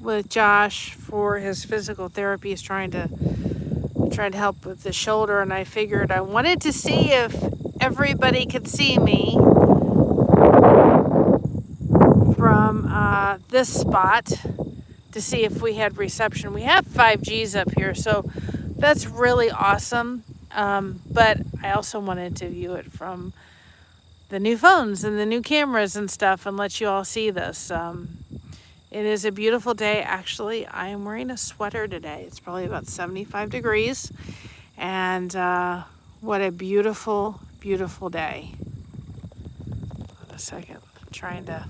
with Josh for his physical therapy. He's trying to help with the shoulder, and I figured I wanted to see if everybody could see me from this spot to see if we had reception. We have 5Gs up here, so that's really awesome. But I also wanted to view it from the new phones and the new cameras and stuff and let you all see this. It is a beautiful day. Actually, I am wearing a sweater today. It's probably about 75 degrees. And what a beautiful, beautiful day. Hold on a second. I'm trying to...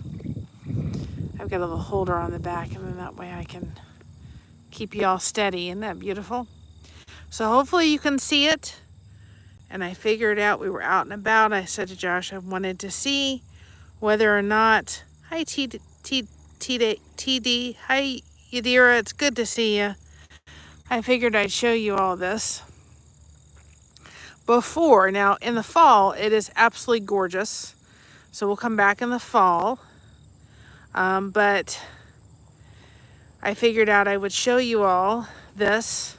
I've got a little holder on the back, and then that way I can keep you all steady. Isn't that beautiful? So hopefully you can see it. And I figured out we were out and about. I said to Josh I wanted to see whether or not... Hi, TD. Hi, Yadira. It's good to see you. I figured I'd show you all this before. Now, in the fall, it is absolutely gorgeous. So we'll come back in the fall. But I figured out I would show you all this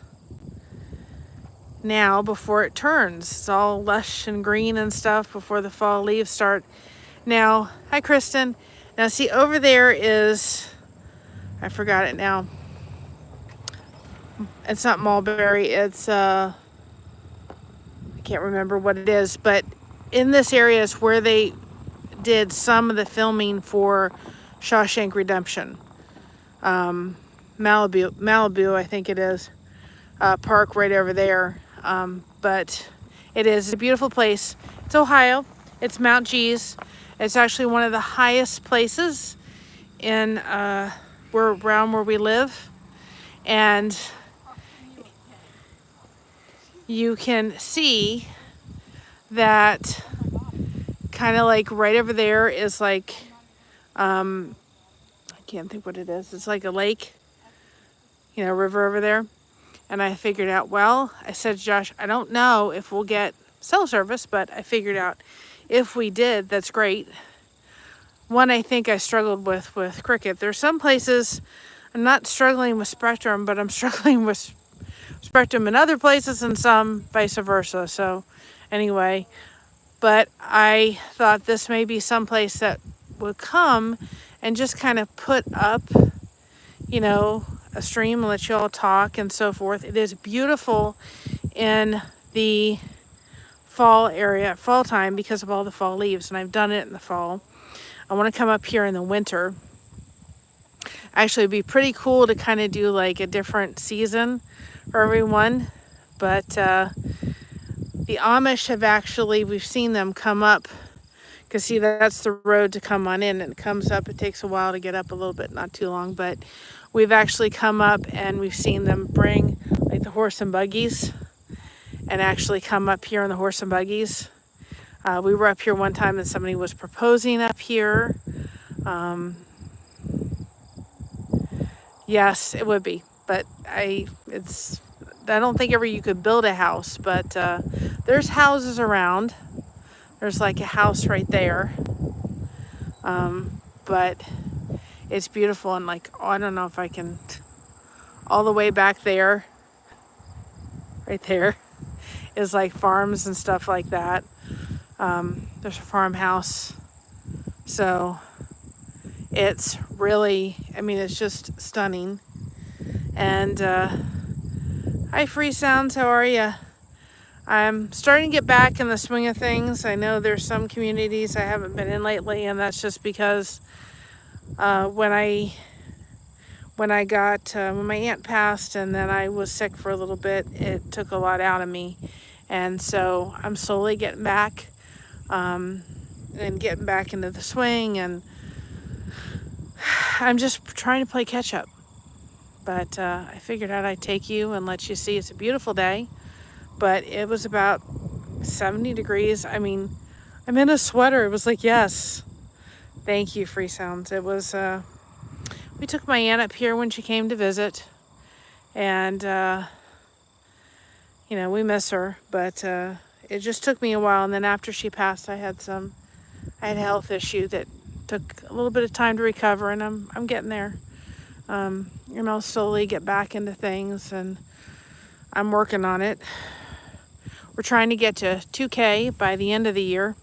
now before it turns. It's all lush and green and stuff before the fall leaves start. Now, hi, Kristen. Now, see, over there is, I forgot it now. It's not mulberry. It's, I can't remember what it is. But in this area is where they did some of the filming for Shawshank Redemption. Malibu, I think it is. Park right over there. But it's a beautiful place. It's Ohio. It's Mount G's. It's actually one of the highest places in around where we live. And you can see that kind of like right over there is like, I can't think what it is. It's like a lake, river over there. And I figured out, well, I said to Josh, I don't know if we'll get cell service, but I figured out if we did, that's great. One, I think I struggled with Cricket. There's some places I'm not struggling with Spectrum, but I'm struggling with Spectrum in other places and some vice versa. So anyway, but I thought this may be some place that would come and just kind of put up, a stream and let you all talk and so forth. It is beautiful in the fall time because of all the fall leaves, and I've done it in the fall. I want to come up here in the winter. Actually, it'd be pretty cool to kind of do like a different season for everyone, but the Amish we've seen them come up, because see, that's the road to come on in, and it comes up. It takes a while to get up, a little bit, not too long, but we've actually come up and we've seen them bring like the horse and buggies and actually come up here on the horse and buggies. We were up here one time and somebody was proposing up here. Yes, it would be, but I don't think ever you could build a house, but there's houses around. There's like a house right there. But it's beautiful, and like, I don't know if I can, all the way back there, right there, is like farms and stuff like that. There's a farmhouse. So it's really, it's just stunning. And hi, Free Sounds, how are you? I'm starting to get back in the swing of things. I know there's some communities I haven't been in lately, and that's just because when my aunt passed and then I was sick for a little bit, it took a lot out of me. And so I'm slowly getting back and getting back into the swing, and I'm just trying to play catch up. But I figured out I'd take you and let you see it's a beautiful day. But it was about 70 degrees. I'm in a sweater. It was like, yes. Thank you, Free Sounds. It was, we took my aunt up here when she came to visit. And, we miss her. But it just took me a while. And then after she passed, I had a health issue that took a little bit of time to recover. And I'm getting there. slowly get back into things, and I'm working on it. We're trying to get to 2K by the end of the year.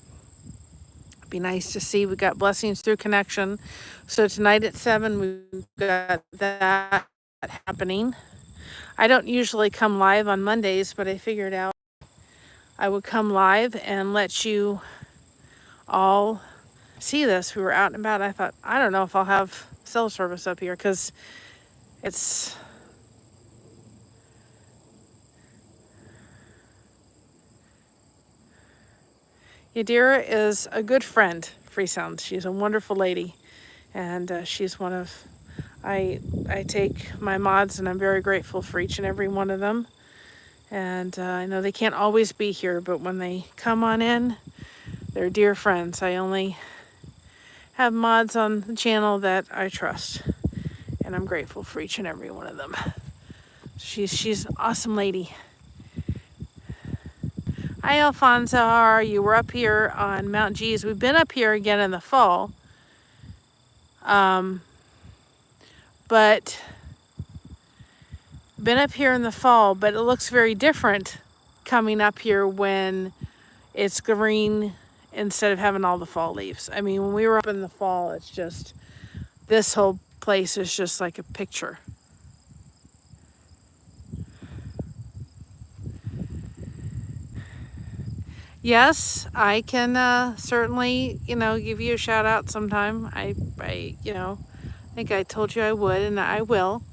It'd be nice to see. We got Blessings Through Connection. So tonight at 7, we've got that happening. I don't usually come live on Mondays, but I figured out I would come live and let you all see this. We were out and about. I thought, I don't know if I'll have cell service up here because it's... Yadira is a good friend, Freesound. She's a wonderful lady, and she's one of... I take my mods, and I'm very grateful for each and every one of them. And I know they can't always be here, but when they come on in, they're dear friends. I only have mods on the channel that I trust, and I'm grateful for each and every one of them. She's an awesome lady. Hi, Alfonso. How are you? We're up here on Mount Gees. We've been up here again in the fall. But been up here in the fall, but it looks very different coming up here when it's green instead of having all the fall leaves. I mean, when we were up in the fall, it's just, this whole place is just like a picture. Yes, I can certainly, give you a shout out sometime. I think I told you I would, and I will.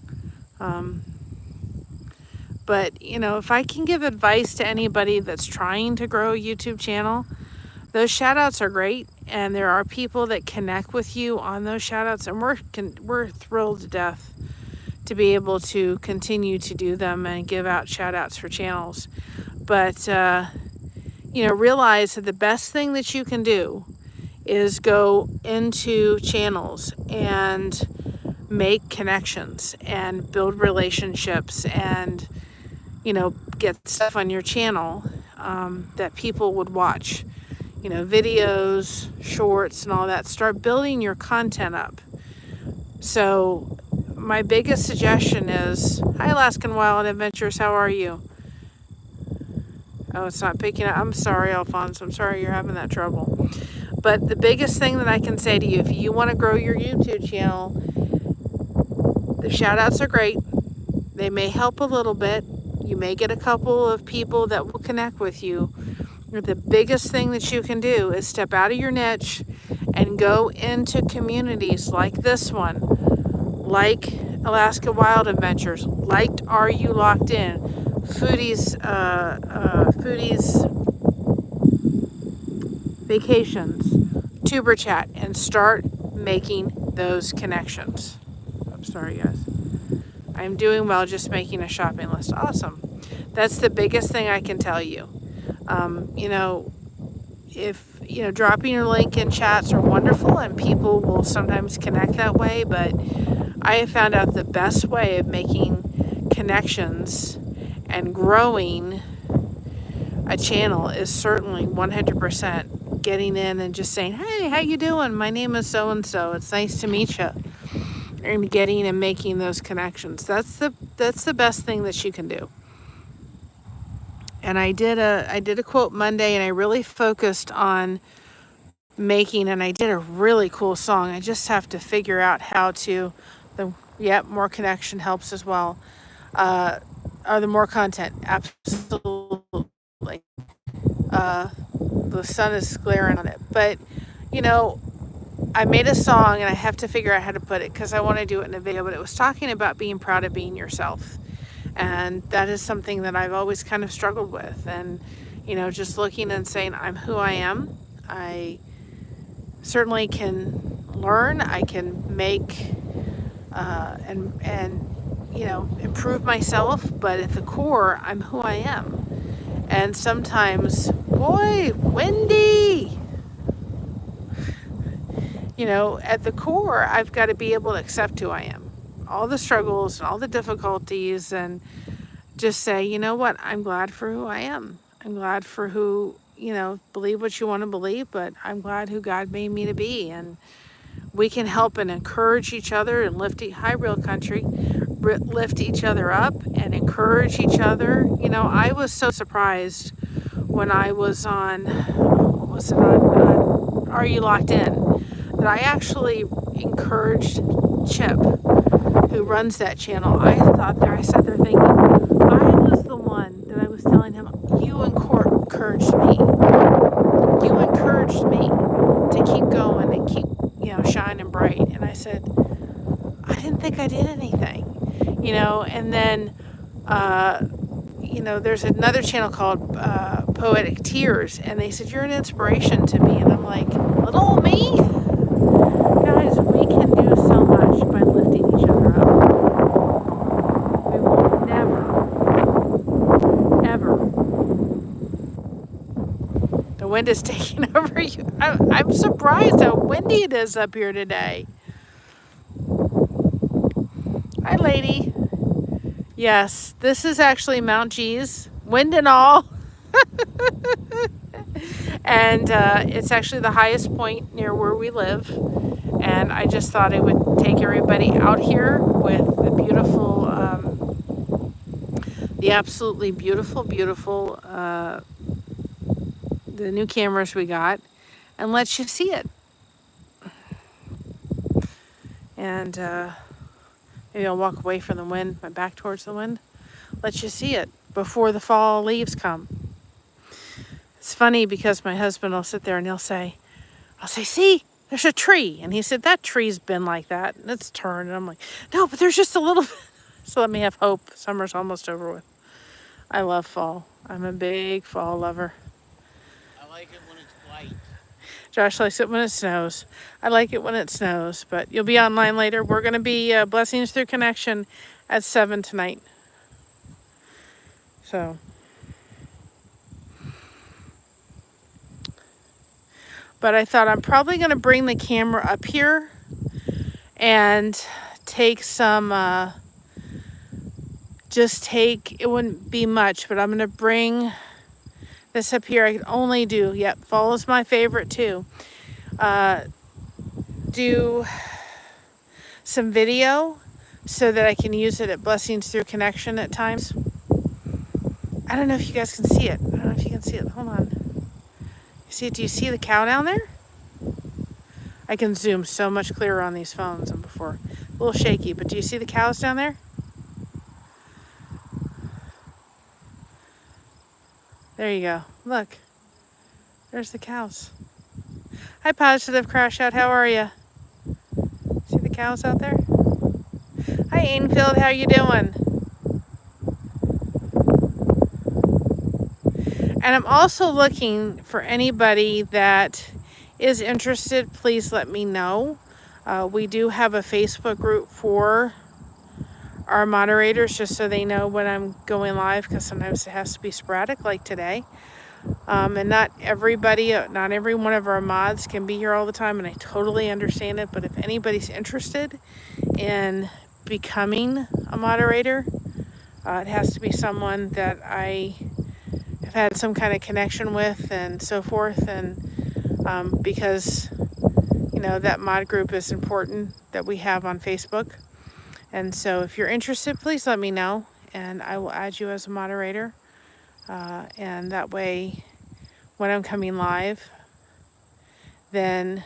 But, if I can give advice to anybody that's trying to grow a YouTube channel, those shout outs are great. And there are people that connect with you on those shout outs. And we're thrilled to death to be able to continue to do them and give out shout outs for channels. But, realize that the best thing that you can do is go into channels and make connections and build relationships and, get stuff on your channel that people would watch. Videos, shorts, and all that. Start building your content up. So my biggest suggestion is, hi, Alaskan Wild Adventures, how are you? Oh, it's not picking up. I'm sorry, Alphonse. I'm sorry you're having that trouble. But the biggest thing that I can say to you, if you want to grow your YouTube channel, the shout outs are great. They may help a little bit. You may get a couple of people that will connect with you. The biggest thing that you can do is step out of your niche and go into communities like this one, like Alaska Wild Adventures, like Are You Locked In, Foodies Vacations, Tuber Chat, and start making those connections. I'm sorry, guys. I'm doing well, just making a shopping list. Awesome. That's the biggest thing I can tell you. If, dropping your link in chats are wonderful and people will sometimes connect that way, but I have found out the best way of making connections and growing a channel is certainly 100% getting in and just saying, hey, how you doing? My name is so-and-so. It's nice to meet you. And getting and making those connections. That's the best thing that you can do. And I did a quote Monday, and I really focused on making, and I did a really cool song. I just have to figure out how to, more connection helps as well. Or the more content, absolutely. The sun is glaring on it, but I made a song, and I have to figure out how to put it because I want to do it in a video, but it was talking about being proud of being yourself. And that is something that I've always kind of struggled with. And, just looking and saying, I'm who I am. I certainly can learn. I can make and improve myself. But at the core, I'm who I am. And sometimes, boy, Wendy! At the core, I've got to be able to accept who I am. All the struggles and all the difficulties, and just say, you know what, I'm glad for who I am. I'm glad for who, believe what you want to believe, but I'm glad who God made me to be. And we can help and encourage each other and lift Real Country, lift each other up and encourage each other. You know, I was so surprised when I was on, what was it on Are You Locked In, that I actually encouraged Chip, who runs that channel. I sat there thinking, I was the one that I was telling him, you encouraged me. You encouraged me to keep going and keep, you know, shining bright. And I said, I didn't think I did anything, you know. And then, you know, there's another channel called Poetic Tears, and they said, you're an inspiration to me. And I'm like, little old me? Guys, we can do so much by lifting each other up. We will never, ever. The wind is taking over you. I'm surprised how windy it is up here today. Hi, lady. Yes, this is actually Mount G's, wind and all. And it's actually the highest point near where we live. And I just thought I would take everybody out here with the beautiful, the absolutely beautiful, the new cameras we got, and let you see it. And maybe I'll walk away from the wind, my back towards the wind. Let you see it before the fall leaves come. It's funny because my husband will sit there and I'll say, see, there's a tree. And he said, that tree's been like that and it's turned. And I'm like, no, but there's just a little bit. So let me have hope. Summer's almost over with. I love fall. I'm a big fall lover. I like it when it's white. Josh likes it when it snows. I like it when it snows, but you'll be online later. We're going to be Blessings Through Connection at 7 tonight. So, but I thought I'm probably going to bring the camera up here and take some, it wouldn't be much, but I'm going to bring this up here. I can only do, fall is my favorite too. Do some video so that I can use it at Blessings Through Connection at times. I don't know if you guys can see it. I don't know if you can see it. Hold on. You see it? Do you see the cow down there? I can zoom so much clearer on these phones than before. A little shaky, but do you see the cows down there? There you go. Look. There's the cows. Hi, Positive Crash Out. How are you? See the cows out there? Hi, Ainfield. How you doing? And I'm also looking for anybody that is interested. Please let me know. We do have a Facebook group for our moderators, just so they know when I'm going live, because sometimes it has to be sporadic, like today. And not every one of our mods can be here all the time, and I totally understand it. But if anybody's interested in becoming a moderator, it has to be someone that I have had some kind of connection with and so forth. And because, you know, that mod group is important that we have on Facebook. And so if you're interested, please let me know, and I will add you as a moderator. And that way, when I'm coming live, then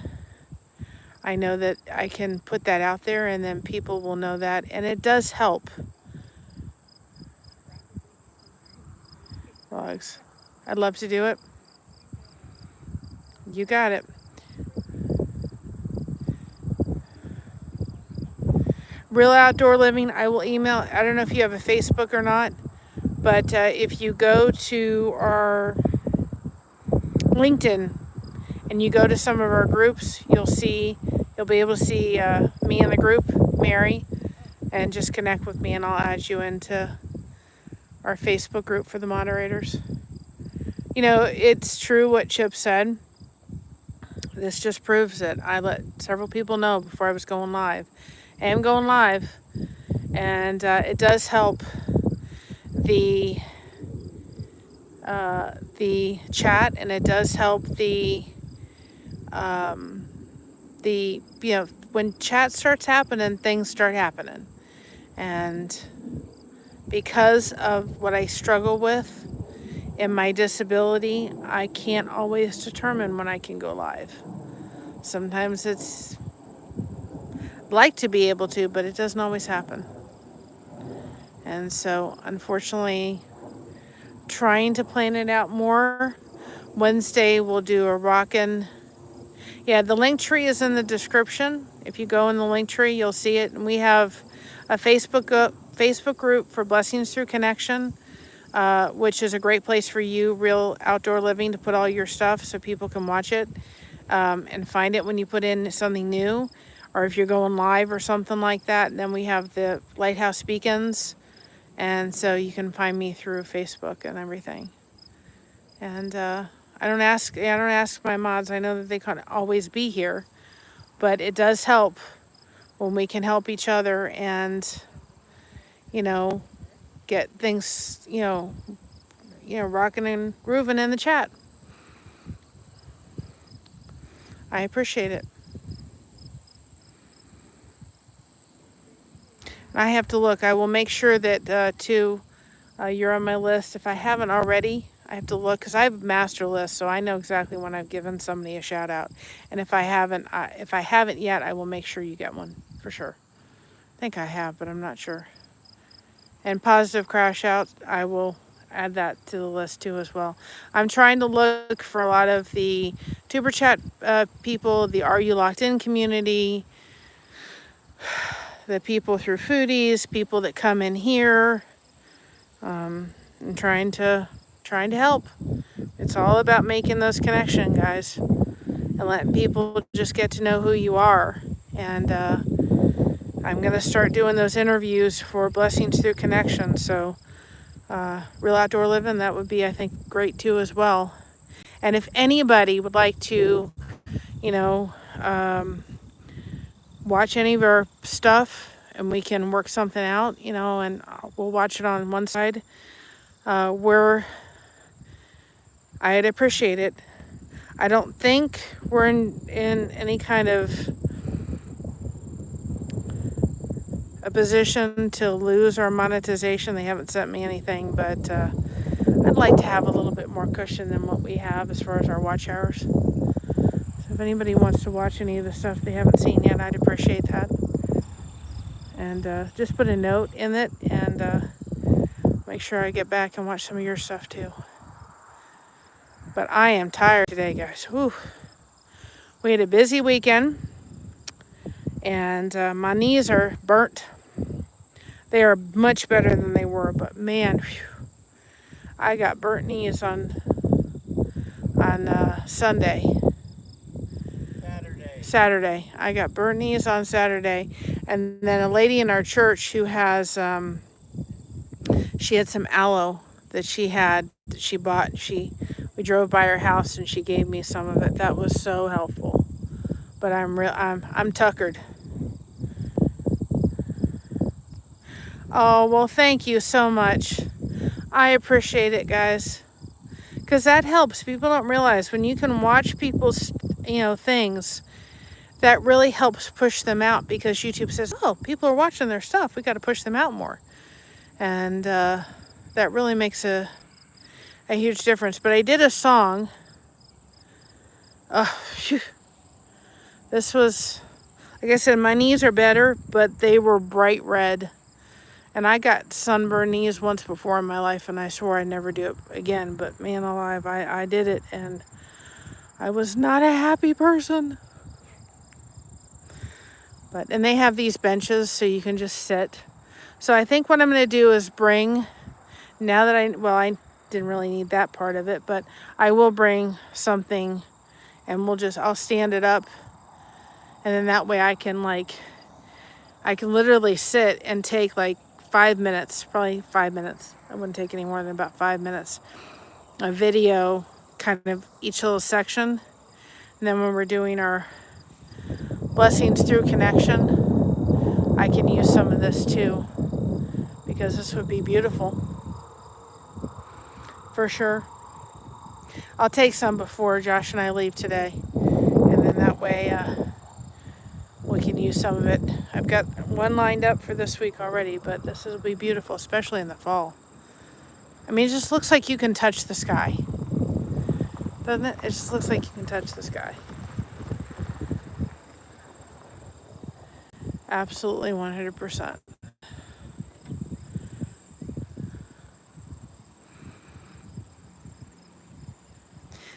I know that I can put that out there, and then people will know that. And it does help. Logs. I'd love to do it. You got it. Real Outdoor Living, I will email. I don't know if you have a Facebook or not, but if you go to our LinkedIn and you go to some of our groups, you'll be able to see me in the group, Mary, and just connect with me, and I'll add you into our Facebook group for the moderators. You know, it's true what Chip said. This just proves it. I let several people know before I was going live. I am going live, and it does help the chat, and it does help the when chat starts happening, things start happening. And because of what I struggle with in my disability, I can't always determine when I can go live. Sometimes it's like to be able to, but it doesn't always happen. And so, unfortunately, trying to plan it out more. Wednesday, we'll do a rockin'. Yeah, the link tree is in the description. If you go in the link tree, you'll see it. And we have a Facebook group for Blessings Through Connection, which is a great place for you, Real Outdoor Living, to put all your stuff so people can watch it and find it when you put in something new, or if you're going live or something like that. And then we have the Lighthouse Beacons, and so you can find me through Facebook and everything. And I don't ask my mods. I know that they can't always be here, but it does help when we can help each other and, get things, rocking and grooving in the chat. I appreciate it. I have to look. I will make sure that you're on my list. If I haven't already, I have to look because I have a master list, so I know exactly when I've given somebody a shout out. And if I haven't yet, I will make sure you get one for sure. I think I have, but I'm not sure. And positive crash out, I will add that to the list too as well. I'm trying to look for a lot of the Tuber Chat people, the Are You Locked In community, the people through Foodies, people that come in here. I'm trying to help. It's all about making those connections, guys, and letting people just get to know who you are. And I'm going to start doing those interviews for Blessings Through Connection. So Real Outdoor Living, that would be, I think, great too as well. And if anybody would like to, watch any of our stuff and we can work something out, and we'll watch it on one side, I'd appreciate it. I don't think we're in any kind of a position to lose our monetization. They haven't sent me anything, but I'd like to have a little bit more cushion than what we have as far as our watch hours. So if anybody wants to watch any of the stuff they haven't seen yet, I'd appreciate that. And just put a note in it and make sure I get back and watch some of your stuff too. But I am tired today, guys. Whew. We had a busy weekend, and my knees are burnt. They are much better than they were, but man, whew, I got burnt knees on Sunday. Saturday. I got burnt knees on Saturday, and then a lady in our church who has she had some aloe that she bought. We drove by her house and she gave me some of it. That was so helpful. But I'm tuckered. Oh, well, thank you so much. I appreciate it, guys. Because that helps. People don't realize when you can watch people's, things, that really helps push them out, because YouTube says, oh, people are watching their stuff. We got to push them out more. And that really makes a huge difference. But I did a song. This was, like I said, my knees are better, but they were bright red. And I got sunburned knees once before in my life, and I swore I'd never do it again. But man alive, I did it, and I was not a happy person. And they have these benches so you can just sit. So I think what I'm going to do is bring, now that I didn't really need that part of it, but I will bring something, and I'll stand it up, and then that way I can literally sit and take 5 minutes, probably 5 minutes. I wouldn't take any more than about 5 minutes. A video, kind of each little section. And then when we're doing our Blessings Through Connection, I can use some of this too, because this would be beautiful. For sure. I'll take some before Josh and I leave today. And then that way we can use some of it. I've got one lined up for this week already, but this will be beautiful, especially in the fall. I mean, it just looks like you can touch the sky. Doesn't it? It just looks like you can touch the sky. Absolutely 100%.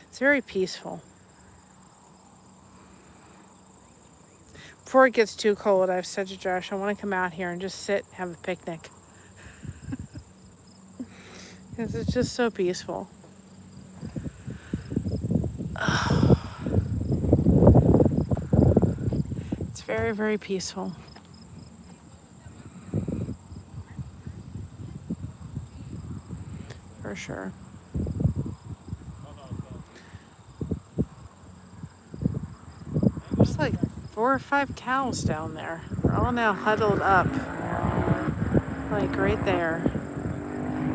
It's very peaceful. Before it gets too cold, I've said to Josh, I want to come out here and just sit and have a picnic. Because it's just so peaceful. It's very, very peaceful. For sure. There's like 4 or 5 cows down there. They're all now huddled up. Like right there.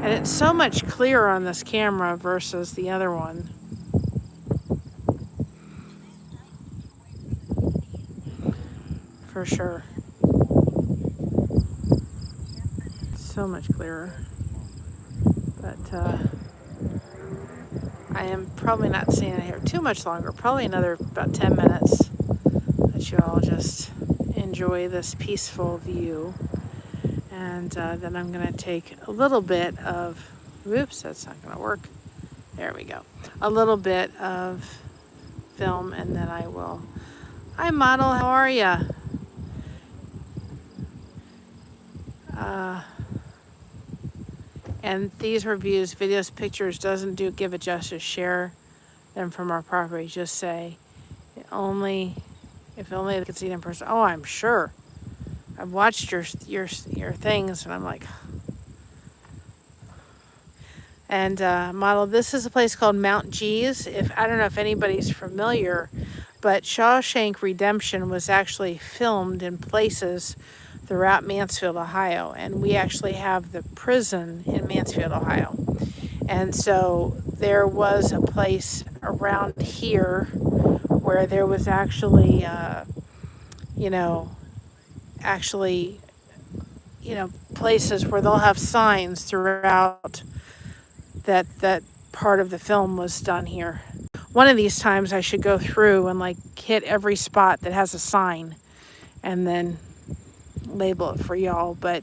And it's so much clearer on this camera versus the other one. For sure. It's so much clearer. But I am probably not staying here too much longer. Probably another about 10 minutes. Let you all just enjoy this peaceful view. And then I'm going to take a little bit of, whoops, that's not going to work. There we go. A little bit of film, and then I will. Hi, model. How are ya? And these reviews, videos, pictures, doesn't give it justice. Share them from our property. Just say, if only they could see it in person. Oh, I'm sure. I've watched your things, and I'm like. And model, this is a place called Mount Gee's. I don't know if anybody's familiar, but Shawshank Redemption was actually filmed in places throughout Mansfield, Ohio. And we actually have the prison in Mansfield, Ohio. And so there was a place around here where there was actually, places where they'll have signs throughout that part of the film was done here. One of these times I should go through and like hit every spot that has a sign and then label it for y'all. But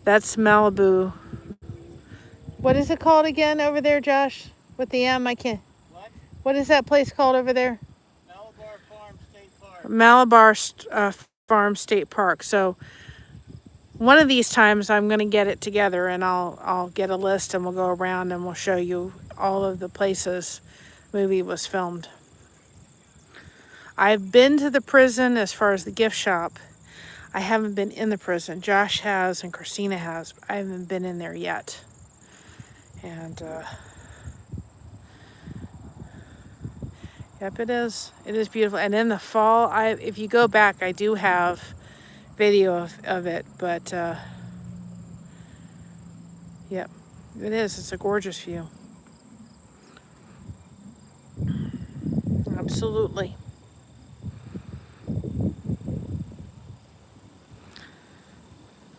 that's Malibu. What is it called again over there, Josh? With the M, I can't. What is that place called over there? Malabar Farm State Park. Malabar Farm State Park. So one of these times I'm going to get it together, and I'll get a list, and we'll go around and we'll show you all of the places the movie was filmed. I've been to the prison as far as the gift shop. I haven't been in the prison. Josh has and Christina has. But I haven't been in there yet. And yep, it is. It is beautiful. And in the fall, if you go back, I do have video of it. But yep, it is. It's a gorgeous view. Absolutely.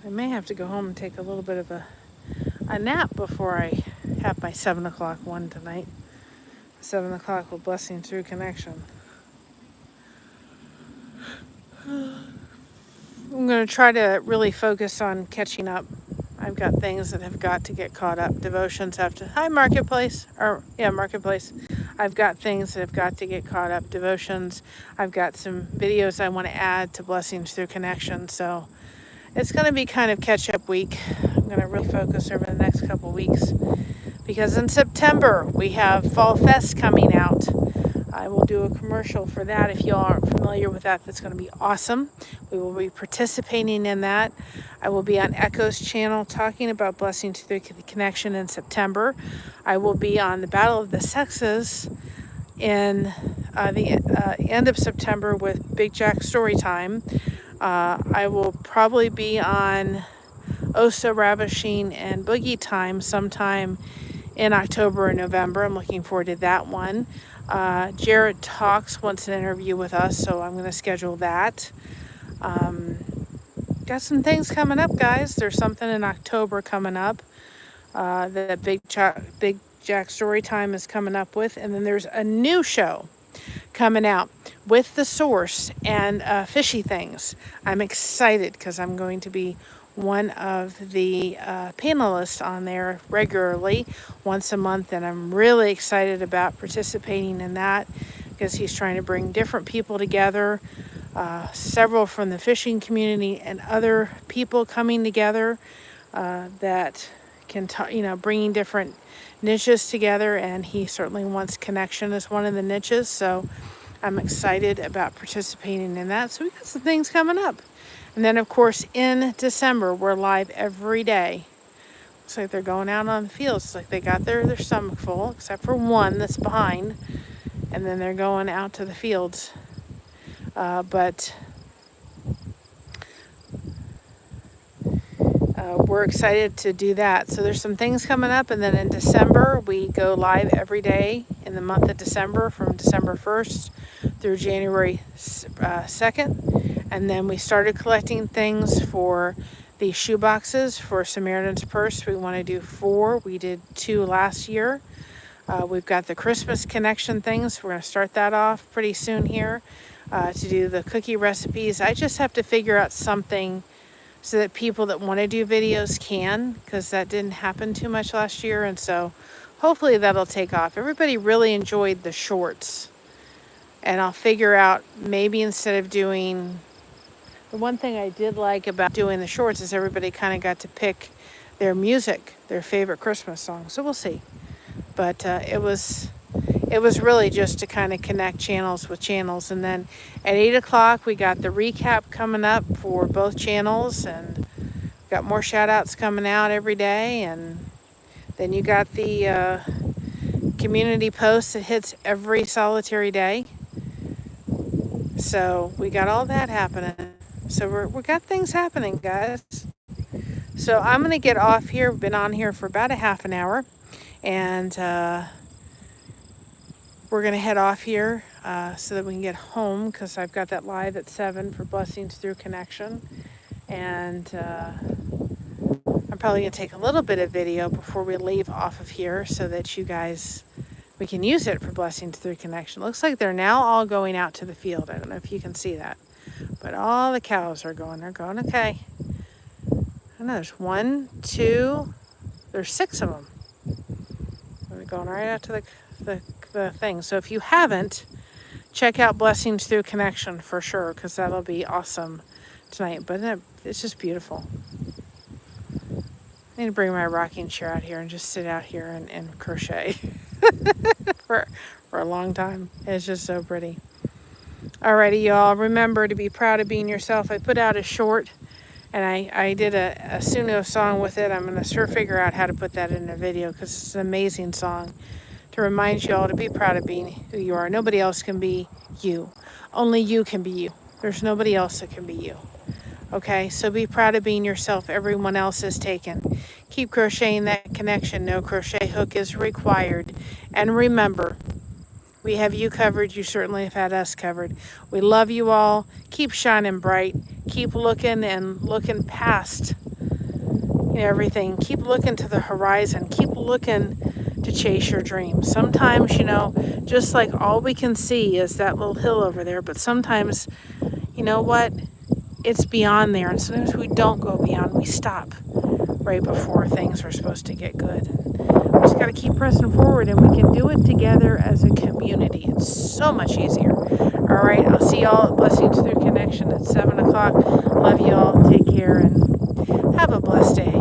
I may have to go home and take a little bit of a nap before I have my 7 o'clock one tonight. 7 o'clock with Blessing Through Connection. I'm going to try to really focus on catching up. I've got things that have got to get caught up. Devotions have to... Hi, Marketplace. Marketplace. I've got things that have got to get caught up. Devotions. I've got some videos I want to add to Blessings Through Connection. So it's going to be kind of catch-up week. I'm going to really focus over the next couple weeks. Because in September, we have Fall Fest coming out. I will do a commercial for that. If you all aren't familiar with that, that's going to be awesome. We will be participating in that. I will be on Echo's channel talking about Blessings Through the Connection in September. I will be on the Battle of the Sexes in the end of September with Big Jack Storytime. I will probably be on Osa Ravishing and Boogie Time sometime in October or November. I'm looking forward to that one. Jared Talks wants an interview with us, so I'm going to schedule that. Got some things coming up, guys. There's something in October coming up that Big Jack Storytime is coming up with. And then there's a new show coming out with The Source and Fishy Things. I'm excited because I'm going to be one of the panelists on there regularly once a month, and I'm really excited about participating in that because he's trying to bring different people together, several from the fishing community and other people coming together that can bringing different niches together, and he certainly wants connection as one of the niches, so I'm excited about participating in that. So we got some things coming up. And then, of course, in December, we're live every day. Looks like they're going out on the fields. It's like they got their stomach full, except for one that's behind. And then they're going out to the fields. We're excited to do that. So there's some things coming up. And then in December, we go live every day in the month of December from December 1st through January 2nd. And then we started collecting things for the shoe boxes for Samaritan's Purse. We want to do 4. We did 2 last year. We've got the Christmas connection things. We're going to start that off pretty soon here to do the cookie recipes. I just have to figure out something so that people that want to do videos can, because that didn't happen too much last year. And so hopefully that'll take off. Everybody really enjoyed the shorts. And I'll figure out maybe instead of doing... The one thing I did like about doing the shorts is everybody kind of got to pick their music, their favorite Christmas song. So we'll see. But it was really just to kind of connect channels with channels. And then at 8 o'clock, we got the recap coming up for both channels. And got more shout outs coming out every day. And then you got the community post that hits every solitary day. So we got all that happening. So we got things happening, guys. So I'm going to get off here. We've been on here for about a half an hour. And we're going to head off here so that we can get home, because I've got that live at 7 for Blessings Through Connection. And I'm probably going to take a little bit of video before we leave off of here so that you guys, we can use it for Blessings Through Connection. Looks like they're now all going out to the field. I don't know if you can see that. But all the cows are going. They're going, okay. I know there's 1, 2, there's 6 of them. They're going right out to the thing. So if you haven't, check out Blessings Through Connection for sure, because that'll be awesome tonight. But it's just beautiful. I need to bring my rocking chair out here and just sit out here and crochet for a long time. It's just so pretty. Alrighty, y'all. Remember to be proud of being yourself. I put out a short, and I did a Suno song with it. I'm going to sure figure out how to put that in a video, because it's an amazing song to remind you all to be proud of being who you are. Nobody else can be you. Only you can be you. There's nobody else that can be you. Okay, so be proud of being yourself. Everyone else is taken. Keep crocheting that connection. No crochet hook is required. And remember, we have you covered. You certainly have had us covered. We love you all. Keep shining bright. Keep looking and looking past everything. Keep looking to the horizon. Keep looking to chase your dreams. Sometimes, just like all we can see is that little hill over there. But sometimes, you know what? It's beyond there. And sometimes we don't go beyond. We stop right before things are supposed to get good. We just got to keep pressing forward, and we can do it together as a community. It's so much easier. All right, I'll see y'all at Blessings Through Connection at 7 o'clock. Love y'all. Take care and have a blessed day.